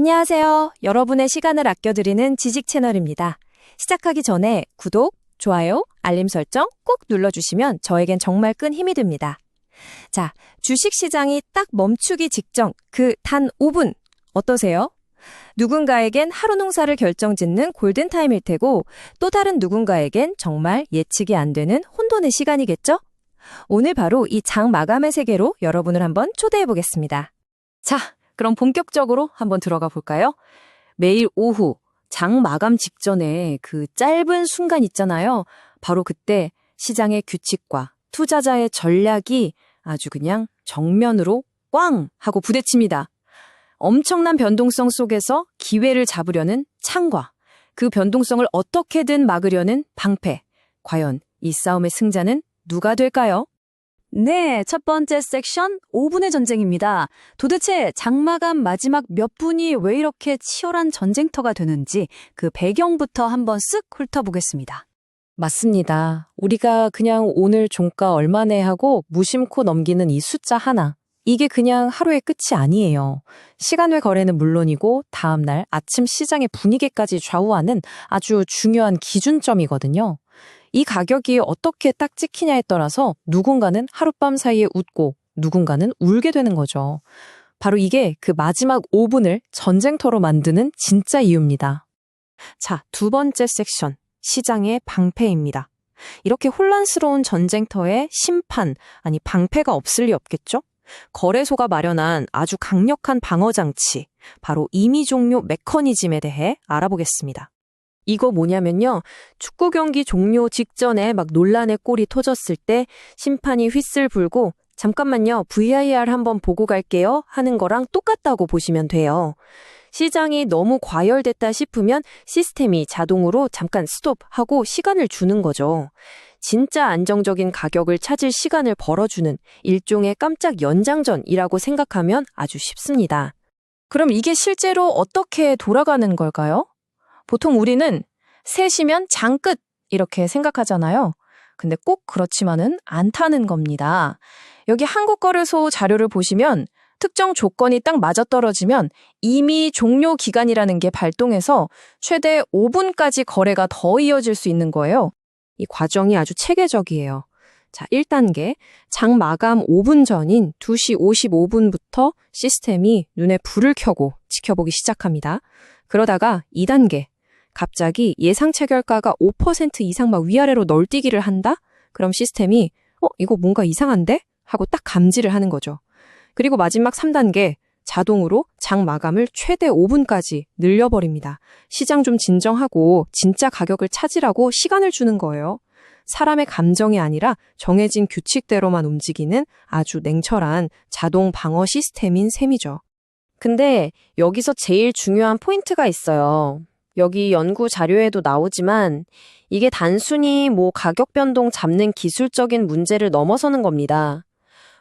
안녕하세요. 여러분의 시간을 아껴드리는 지식 채널입니다. 시작하기 전에 구독, 좋아요, 알림 설정 꼭 눌러주시면 저에겐 정말 큰 힘이 됩니다. 자, 주식시장이 딱 멈추기 직전 그 단 5분 어떠세요? 누군가에겐 하루 농사를 결정짓는 골든타임일 테고 또 다른 누군가에겐 정말 예측이 안 되는 혼돈의 시간이겠죠? 오늘 바로 이 장 마감의 세계로 여러분을 한번 초대해 보겠습니다. 자, 그럼 본격적으로 한번 들어가 볼까요? 매일 오후 장 마감 직전에 그 짧은 순간 있잖아요. 바로 그때 시장의 규칙과 투자자의 전략이 아주 그냥 정면으로 꽝 하고 부딪힙니다. 엄청난 변동성 속에서 기회를 잡으려는 창과 그 변동성을 어떻게든 막으려는 방패. 과연 이 싸움의 승자는 누가 될까요? 네, 첫 번째 섹션 5분의 전쟁입니다. 도대체 장마감 마지막 몇 분이 왜 이렇게 치열한 전쟁터가 되는지 그 배경부터 한번 쓱 훑어보겠습니다. 맞습니다. 우리가 그냥 오늘 종가 얼마네 하고 무심코 넘기는 이 숫자 하나. 이게 그냥 하루의 끝이 아니에요. 시간 외 거래는 물론이고 다음날 아침 시장의 분위기까지 좌우하는 아주 중요한 기준점이거든요. 이 가격이 어떻게 딱 찍히냐에 따라서 누군가는 하룻밤 사이에 웃고 누군가는 울게 되는 거죠. 바로 이게 그 마지막 5분을 전쟁터로 만드는 진짜 이유입니다. 자, 두 번째 섹션, 시장의 방패입니다. 이렇게 혼란스러운 전쟁터에 심판, 아니 방패가 없을 리 없겠죠? 거래소가 마련한 아주 강력한 방어장치, 바로 임의 종료 메커니즘에 대해 알아보겠습니다. 이거 뭐냐면요. 축구 경기 종료 직전에 막 논란의 골이 터졌을 때 심판이 휘슬 불고 잠깐만요. VAR 한번 보고 갈게요 하는 거랑 똑같다고 보시면 돼요. 시장이 너무 과열됐다 싶으면 시스템이 자동으로 잠깐 스톱하고 시간을 주는 거죠. 진짜 안정적인 가격을 찾을 시간을 벌어주는 일종의 깜짝 연장전이라고 생각하면 아주 쉽습니다. 그럼 이게 실제로 어떻게 돌아가는 걸까요? 보통 우리는 3시면 장 끝 이렇게 생각하잖아요. 근데 꼭 그렇지만은 않다는 겁니다. 여기 한국거래소 자료를 보시면 특정 조건이 딱 맞아떨어지면 이미 종료 기간이라는 게 발동해서 최대 5분까지 거래가 더 이어질 수 있는 거예요. 이 과정이 아주 체계적이에요. 자, 1단계, 장 마감 5분 전인 2시 55분부터 시스템이 눈에 불을 켜고 지켜보기 시작합니다. 그러다가 2단계, 갑자기 예상 체결가가 5% 이상 막 위아래로 널뛰기를 한다? 그럼 시스템이 이거 뭔가 이상한데? 하고 딱 감지를 하는 거죠. 그리고 마지막 3단계, 자동으로 장 마감을 최대 5분까지 늘려버립니다. 시장 좀 진정하고 진짜 가격을 찾으라고 시간을 주는 거예요. 사람의 감정이 아니라 정해진 규칙대로만 움직이는 아주 냉철한 자동 방어 시스템인 셈이죠. 근데 여기서 제일 중요한 포인트가 있어요. 여기 연구 자료에도 나오지만 이게 단순히 가격 변동 잡는 기술적인 문제를 넘어서는 겁니다.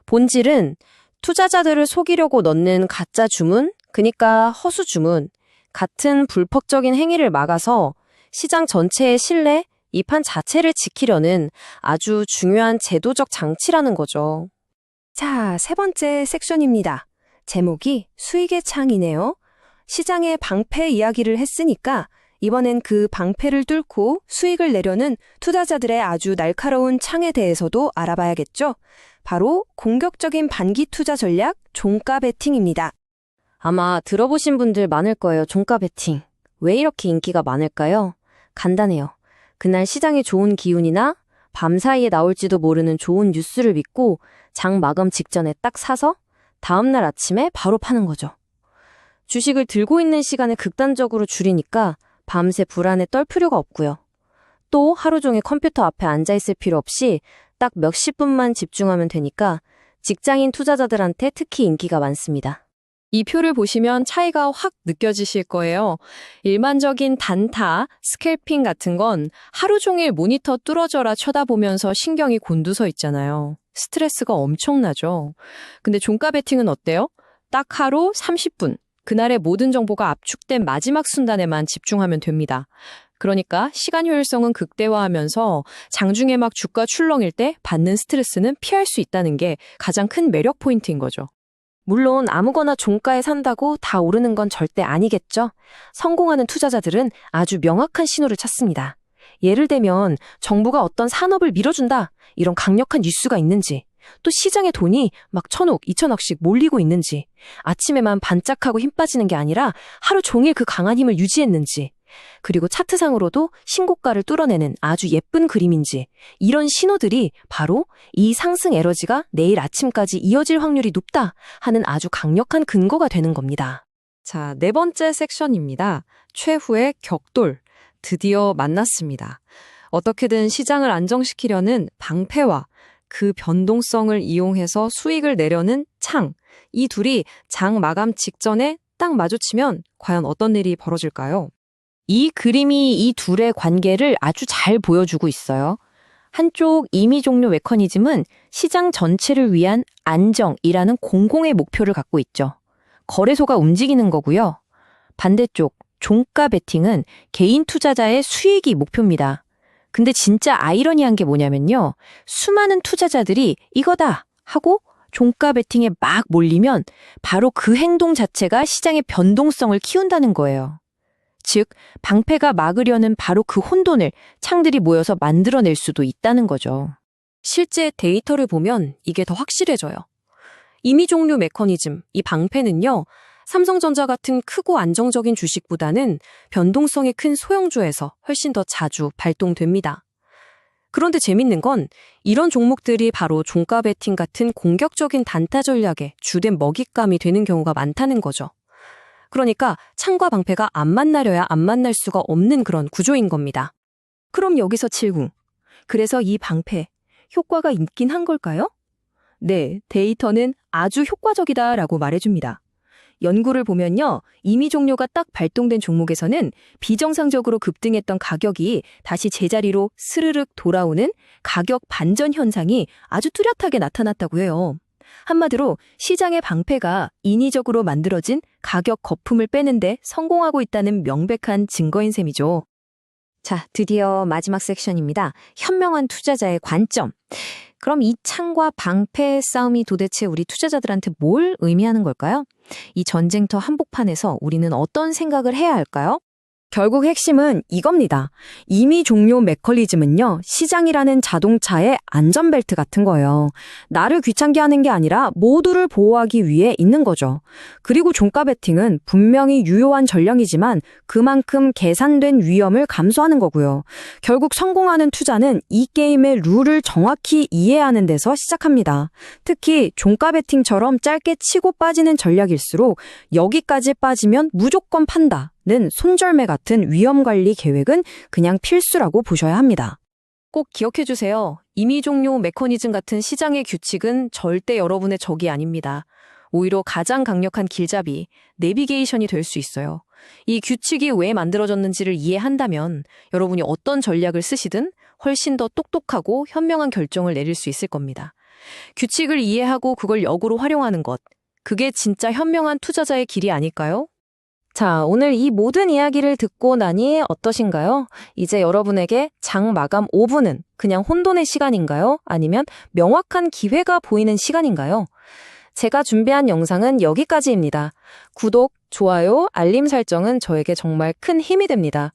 본질은 투자자들을 속이려고 넣는 가짜 주문, 그러니까 허수 주문, 같은 불법적인 행위를 막아서 시장 전체의 신뢰, 이 판 자체를 지키려는 아주 중요한 제도적 장치라는 거죠. 자, 세 번째 섹션입니다. 제목이 수익의 창이네요. 시장의 방패 이야기를 했으니까 이번엔 그 방패를 뚫고 수익을 내려는 투자자들의 아주 날카로운 창에 대해서도 알아봐야겠죠? 바로 공격적인 반기 투자 전략, 종가 베팅입니다. 아마 들어보신 분들 많을 거예요, 종가 베팅. 왜 이렇게 인기가 많을까요? 간단해요. 그날 시장에 좋은 기운이나 밤 사이에 나올지도 모르는 좋은 뉴스를 믿고 장 마감 직전에 딱 사서 다음날 아침에 바로 파는 거죠. 주식을 들고 있는 시간을 극단적으로 줄이니까 밤새 불안에 떨 필요가 없고요. 또 하루 종일 컴퓨터 앞에 앉아있을 필요 없이 딱 몇십 분만 집중하면 되니까 직장인 투자자들한테 특히 인기가 많습니다. 이 표를 보시면 차이가 확 느껴지실 거예요. 일반적인 단타, 스캘핑 같은 건 하루 종일 모니터 뚫어져라 쳐다보면서 신경이 곤두서 있잖아요. 스트레스가 엄청나죠. 근데 종가 베팅은 어때요? 딱 하루 30분. 그날의 모든 정보가 압축된 마지막 순간에만 집중하면 됩니다. 그러니까 시간 효율성은 극대화하면서 장중에 막 주가 출렁일 때 받는 스트레스는 피할 수 있다는 게 가장 큰 매력 포인트인 거죠. 물론 아무거나 종가에 산다고 다 오르는 건 절대 아니겠죠. 성공하는 투자자들은 아주 명확한 신호를 찾습니다. 예를 들면 정부가 어떤 산업을 밀어준다, 이런 강력한 뉴스가 있는지, 또 시장에 돈이 막 1,000억, 2,000억씩 몰리고 있는지, 아침에만 반짝하고 힘 빠지는 게 아니라 하루 종일 그 강한 힘을 유지했는지, 그리고 차트상으로도 신고가를 뚫어내는 아주 예쁜 그림인지, 이런 신호들이 바로 이 상승 에너지가 내일 아침까지 이어질 확률이 높다 하는 아주 강력한 근거가 되는 겁니다. 자, 네 번째 섹션입니다. 최후의 격돌. 드디어 만났습니다. 어떻게든 시장을 안정시키려는 방패와 그 변동성을 이용해서 수익을 내려는 창. 이 둘이 장 마감 직전에 딱 마주치면 과연 어떤 일이 벌어질까요? 이 그림이 이 둘의 관계를 아주 잘 보여주고 있어요. 한쪽 임의 종료 메커니즘은 시장 전체를 위한 안정이라는 공공의 목표를 갖고 있죠. 거래소가 움직이는 거고요. 반대쪽 종가 베팅은 개인 투자자의 수익이 목표입니다. 근데 진짜 아이러니한 게 뭐냐면요. 수많은 투자자들이 이거다 하고 종가 베팅에 막 몰리면 바로 그 행동 자체가 시장의 변동성을 키운다는 거예요. 즉, 방패가 막으려는 바로 그 혼돈을 창들이 모여서 만들어낼 수도 있다는 거죠. 실제 데이터를 보면 이게 더 확실해져요. 임의 종료 메커니즘, 이 방패는요, 삼성전자 같은 크고 안정적인 주식보다는 변동성이 큰 소형주에서 훨씬 더 자주 발동됩니다. 그런데 재밌는 건 이런 종목들이 바로 종가 베팅 같은 공격적인 단타 전략의 주된 먹잇감이 되는 경우가 많다는 거죠. 그러니까 창과 방패가 안 만나려야 안 만날 수가 없는 그런 구조인 겁니다. 그럼 여기서 질문. 그래서 이 방패, 효과가 있긴 한 걸까요? 네, 데이터는 아주 효과적이다라고 말해줍니다. 연구를 보면요, 임의 종료가 딱 발동된 종목에서는 비정상적으로 급등했던 가격이 다시 제자리로 스르륵 돌아오는 가격 반전 현상이 아주 뚜렷하게 나타났다고 해요. 한마디로 시장의 방패가 인위적으로 만들어진 가격 거품을 빼는데 성공하고 있다는 명백한 증거인 셈이죠. 자, 드디어 마지막 섹션입니다. 현명한 투자자의 관점. 그럼 이 창과 방패의 싸움이 도대체 우리 투자자들한테 뭘 의미하는 걸까요? 이 전쟁터 한복판에서 우리는 어떤 생각을 해야 할까요? 결국 핵심은 이겁니다. 임의 종료 메커니즘은요, 시장이라는 자동차의 안전벨트 같은 거예요. 나를 귀찮게 하는 게 아니라 모두를 보호하기 위해 있는 거죠. 그리고 종가 베팅은 분명히 유효한 전략이지만 그만큼 계산된 위험을 감수하는 거고요. 결국 성공하는 투자는 이 게임의 룰을 정확히 이해하는 데서 시작합니다. 특히 종가 베팅처럼 짧게 치고 빠지는 전략일수록 여기까지 빠지면 무조건 판다 는 손절매 같은 위험관리 계획은 그냥 필수라고 보셔야 합니다. 꼭 기억해주세요. 임의 종료 메커니즘 같은 시장의 규칙은 절대 여러분의 적이 아닙니다. 오히려 가장 강력한 길잡이, 내비게이션이 될 수 있어요. 이 규칙이 왜 만들어졌는지를 이해한다면 여러분이 어떤 전략을 쓰시든 훨씬 더 똑똑하고 현명한 결정을 내릴 수 있을 겁니다. 규칙을 이해하고 그걸 역으로 활용하는 것, 그게 진짜 현명한 투자자의 길이 아닐까요? 자, 오늘 이 모든 이야기를 듣고 나니 어떠신가요? 이제 여러분에게 장 마감 5분은 그냥 혼돈의 시간인가요? 아니면 명확한 기회가 보이는 시간인가요? 제가 준비한 영상은 여기까지입니다. 구독, 좋아요, 알림 설정은 저에게 정말 큰 힘이 됩니다.